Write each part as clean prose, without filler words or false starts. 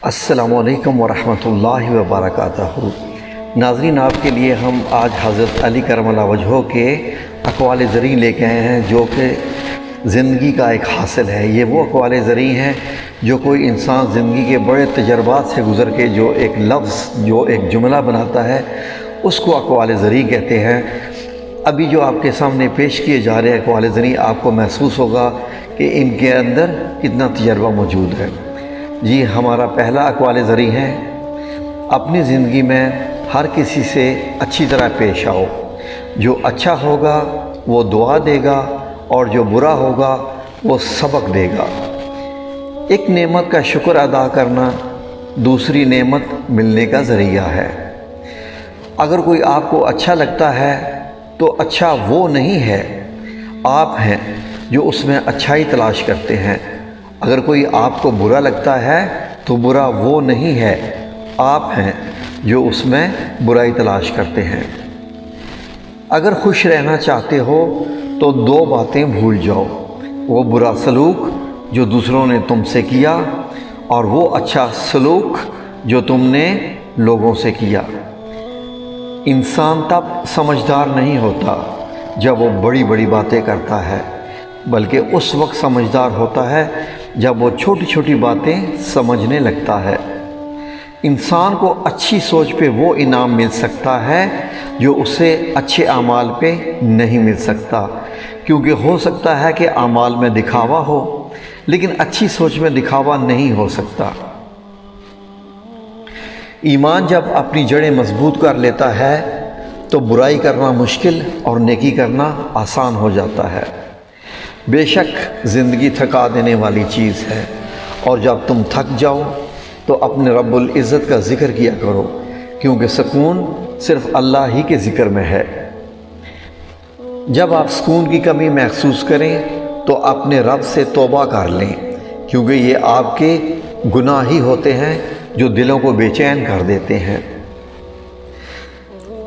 السلام علیکم ورحمۃ اللہ وبرکاتہ۔ ناظرین، آپ کے لیے ہم آج حضرت علی کرم اللہ وجہہ کے اقوال زریں لے کے آئے ہیں جو کہ زندگی کا ایک حاصل ہے۔ یہ وہ اقوال زریں ہیں جو کوئی انسان زندگی کے بڑے تجربات سے گزر کے جو ایک لفظ، جو ایک جملہ بناتا ہے، اس کو اقوال زریں کہتے ہیں۔ ابھی جو آپ کے سامنے پیش کیے جا رہے اقوال زریں، آپ کو محسوس ہوگا کہ ان کے اندر کتنا تجربہ موجود ہے۔ جی، ہمارا پہلا اقوال زریں ہے: اپنی زندگی میں ہر کسی سے اچھی طرح پیش آؤ۔ جو اچھا ہوگا وہ دعا دے گا اور جو برا ہوگا وہ سبق دے گا۔ ایک نعمت کا شکر ادا کرنا دوسری نعمت ملنے کا ذریعہ ہے۔ اگر کوئی آپ کو اچھا لگتا ہے تو اچھا وہ نہیں ہے، آپ ہیں جو اس میں اچھائی تلاش کرتے ہیں۔ اگر کوئی آپ کو برا لگتا ہے تو برا وہ نہیں ہے، آپ ہیں جو اس میں برائی تلاش کرتے ہیں۔ اگر خوش رہنا چاہتے ہو تو دو باتیں بھول جاؤ: وہ برا سلوک جو دوسروں نے تم سے کیا، اور وہ اچھا سلوک جو تم نے لوگوں سے کیا۔ انسان تب سمجھدار نہیں ہوتا جب وہ بڑی بڑی باتیں کرتا ہے، بلکہ اس وقت سمجھدار ہوتا ہے جب وہ چھوٹی چھوٹی باتیں سمجھنے لگتا ہے۔ انسان کو اچھی سوچ پہ وہ انعام مل سکتا ہے جو اسے اچھے اعمال پہ نہیں مل سکتا، کیونکہ ہو سکتا ہے کہ اعمال میں دکھاوا ہو، لیکن اچھی سوچ میں دکھاوا نہیں ہو سکتا۔ ایمان جب اپنی جڑیں مضبوط کر لیتا ہے تو برائی کرنا مشکل اور نیکی کرنا آسان ہو جاتا ہے۔ بے شک زندگی تھکا دینے والی چیز ہے، اور جب تم تھک جاؤ تو اپنے رب العزت کا ذکر کیا کرو، کیونکہ سکون صرف اللہ ہی کے ذکر میں ہے۔ جب آپ سکون کی کمی محسوس کریں تو اپنے رب سے توبہ کر لیں، کیونکہ یہ آپ کے گناہ ہی ہوتے ہیں جو دلوں کو بے چین کر دیتے ہیں۔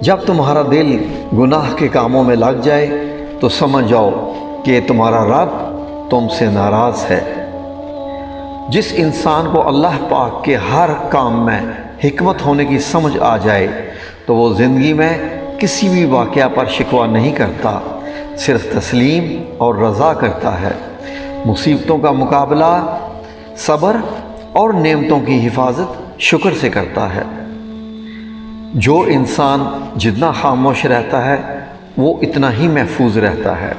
جب تمہارا دل گناہ کے کاموں میں لگ جائے تو سمجھ جاؤ کہ تمہارا رب تم سے ناراض ہے۔ جس انسان کو اللہ پاک کے ہر کام میں حکمت ہونے کی سمجھ آ جائے تو وہ زندگی میں کسی بھی واقعہ پر شکوہ نہیں کرتا، صرف تسلیم اور رضا کرتا ہے۔ مصیبتوں کا مقابلہ صبر اور نعمتوں کی حفاظت شکر سے کرتا ہے۔ جو انسان جتنا خاموش رہتا ہے وہ اتنا ہی محفوظ رہتا ہے۔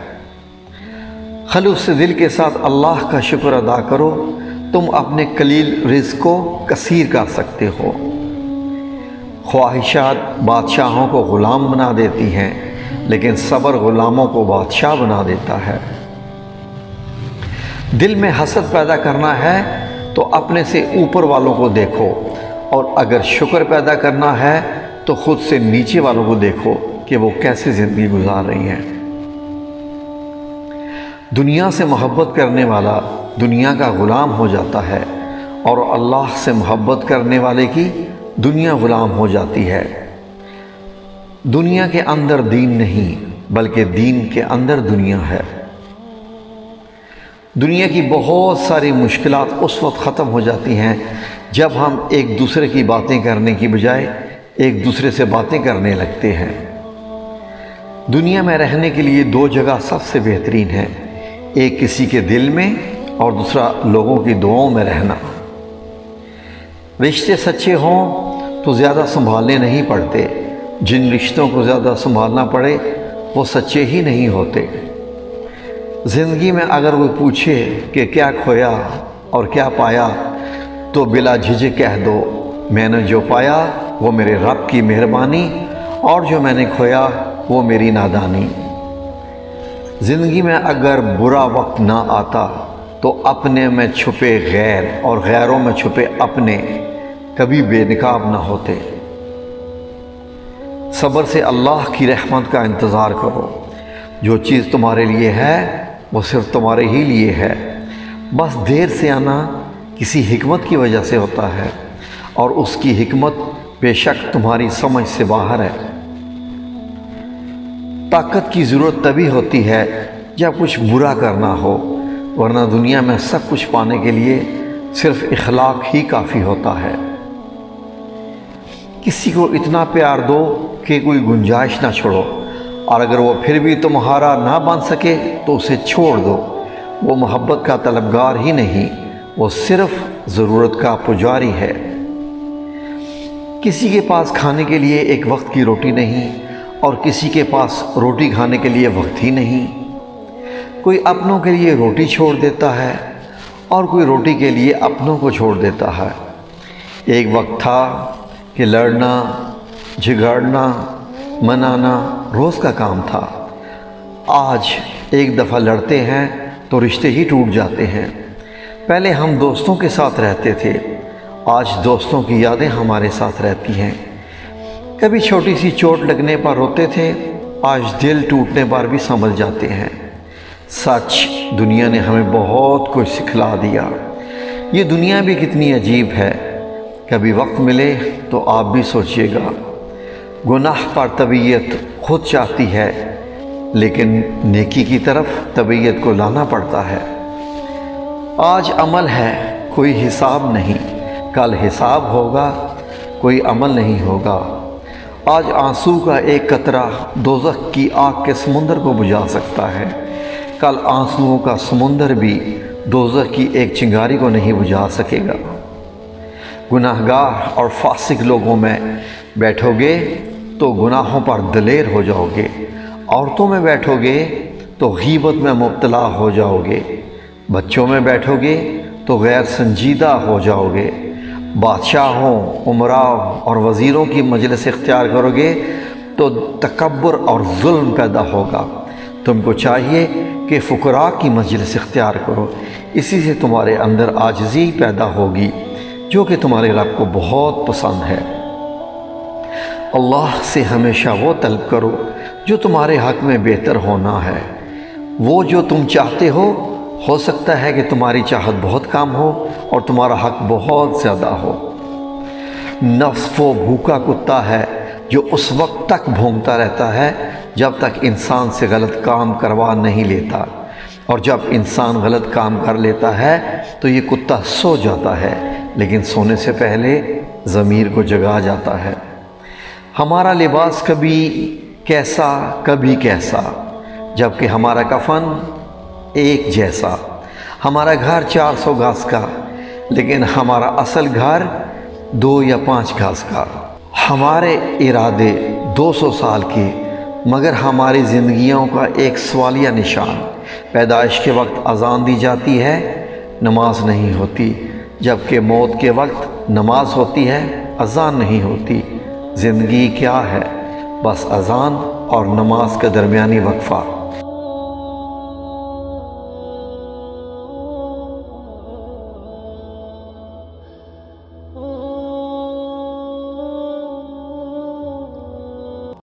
خلوص دل کے ساتھ اللہ کا شکر ادا کرو، تم اپنے قلیل رزق کو کثیر کر سکتے ہو۔ خواہشات بادشاہوں کو غلام بنا دیتی ہیں، لیکن صبر غلاموں کو بادشاہ بنا دیتا ہے۔ دل میں حسد پیدا کرنا ہے تو اپنے سے اوپر والوں کو دیکھو، اور اگر شکر پیدا کرنا ہے تو خود سے نیچے والوں کو دیکھو کہ وہ کیسے زندگی گزار رہی ہیں۔ دنیا سے محبت کرنے والا دنیا کا غلام ہو جاتا ہے، اور اللہ سے محبت کرنے والے کی دنیا غلام ہو جاتی ہے۔ دنیا کے اندر دین نہیں، بلکہ دین کے اندر دنیا ہے۔ دنیا کی بہت ساری مشکلات اس وقت ختم ہو جاتی ہیں جب ہم ایک دوسرے کی باتیں کرنے کی بجائے ایک دوسرے سے باتیں کرنے لگتے ہیں۔ دنیا میں رہنے کے لیے دو جگہ سب سے بہترین ہے: ایک کسی کے دل میں اور دوسرا لوگوں کی دعاؤں میں رہنا۔ رشتے سچے ہوں تو زیادہ سنبھالنے نہیں پڑتے، جن رشتوں کو زیادہ سنبھالنا پڑے وہ سچے ہی نہیں ہوتے۔ زندگی میں اگر کوئی پوچھے کہ کیا کھویا اور کیا پایا تو بلا جھجک کہہ دو: میں نے جو پایا وہ میرے رب کی مہربانی، اور جو میں نے کھویا وہ میری نادانی۔ زندگی میں اگر برا وقت نہ آتا تو اپنے میں چھپے غیر اور غیروں میں چھپے اپنے کبھی بے نقاب نہ ہوتے۔ صبر سے اللہ کی رحمت کا انتظار کرو۔ جو چیز تمہارے لیے ہے وہ صرف تمہارے ہی لیے ہے، بس دیر سے آنا کسی حکمت کی وجہ سے ہوتا ہے، اور اس کی حکمت بے شک تمہاری سمجھ سے باہر ہے۔ طاقت کی ضرورت تبھی ہوتی ہے جب کچھ برا کرنا ہو، ورنہ دنیا میں سب کچھ پانے کے لیے صرف اخلاق ہی کافی ہوتا ہے۔ کسی کو اتنا پیار دو کہ کوئی گنجائش نہ چھوڑو، اور اگر وہ پھر بھی تمہارا نہ بن سکے تو اسے چھوڑ دو۔ وہ محبت کا طلبگار ہی نہیں، وہ صرف ضرورت کا پجاری ہے۔ کسی کے پاس کھانے کے لیے ایک وقت کی روٹی نہیں، اور کسی کے پاس روٹی کھانے کے لیے وقت ہی نہیں۔ کوئی اپنوں کے لیے روٹی چھوڑ دیتا ہے اور کوئی روٹی کے لیے اپنوں کو چھوڑ دیتا ہے۔ ایک وقت تھا کہ لڑنا، جھگڑنا، منانا روز کا کام تھا۔ آج ایک دفعہ لڑتے ہیں تو رشتے ہی ٹوٹ جاتے ہیں۔ پہلے ہم دوستوں کے ساتھ رہتے تھے، آج دوستوں کی یادیں ہمارے ساتھ رہتی ہیں۔ کبھی چھوٹی سی چوٹ لگنے پر روتے تھے، آج دل ٹوٹنے پر بھی سنبھل جاتے ہیں۔ سچ، دنیا نے ہمیں بہت کچھ سکھلا دیا۔ یہ دنیا بھی کتنی عجیب ہے۔ کبھی وقت ملے تو آپ بھی سوچئے گا، گناہ پر طبیعت خود چاہتی ہے، لیکن نیکی کی طرف طبیعت کو لانا پڑتا ہے۔ آج عمل ہے، کوئی حساب نہیں، کل حساب ہوگا، کوئی عمل نہیں ہوگا۔ آج آنسو کا ایک قطرہ دوزخ کی آگ کے سمندر کو بجھا سکتا ہے، کل آنسوؤں کا سمندر بھی دوزخ کی ایک چنگاری کو نہیں بجھا سکے گا۔ گناہگار اور فاسق لوگوں میں بیٹھو گے تو گناہوں پر دلیر ہو جاؤ گے، عورتوں میں بیٹھو گے تو غیبت میں مبتلا ہو جاؤ گے، بچوں میں بیٹھو گے تو غیر سنجیدہ ہو جاؤ گے، بادشاہوں، امراء اور وزیروں کی مجلس اختیار کرو گے تو تکبر اور ظلم پیدا ہوگا۔ تم کو چاہیے کہ فقراء کی مجلس اختیار کرو، اسی سے تمہارے اندر عاجزی پیدا ہوگی جو کہ تمہارے رب کو بہت پسند ہے۔ اللہ سے ہمیشہ وہ طلب کرو جو تمہارے حق میں بہتر ہونا ہے۔ وہ جو تم چاہتے ہو سکتا ہے کہ تمہاری چاہت بہت کم ہو اور تمہارا حق بہت زیادہ ہو۔ نفس وہ بھوکا کتا ہے جو اس وقت تک بھونکتا رہتا ہے جب تک انسان سے غلط کام کروا نہیں لیتا، اور جب انسان غلط کام کر لیتا ہے تو یہ کتا سو جاتا ہے، لیکن سونے سے پہلے ضمیر کو جگا جاتا ہے۔ ہمارا لباس کبھی کیسا کبھی کیسا، جبکہ ہمارا کفن ایک جیسا۔ ہمارا گھر 400 گز کا، لیکن ہمارا اصل گھر 2 یا 5 گز کا۔ ہمارے ارادے 200 سال کے، مگر ہماری زندگیوں کا ایک سوالیہ نشان۔ پیدائش کے وقت اذان دی جاتی ہے، نماز نہیں ہوتی، جبکہ موت کے وقت نماز ہوتی ہے، اذان نہیں ہوتی۔ زندگی کیا ہے؟ بس اذان اور نماز کا درمیانی وقفہ۔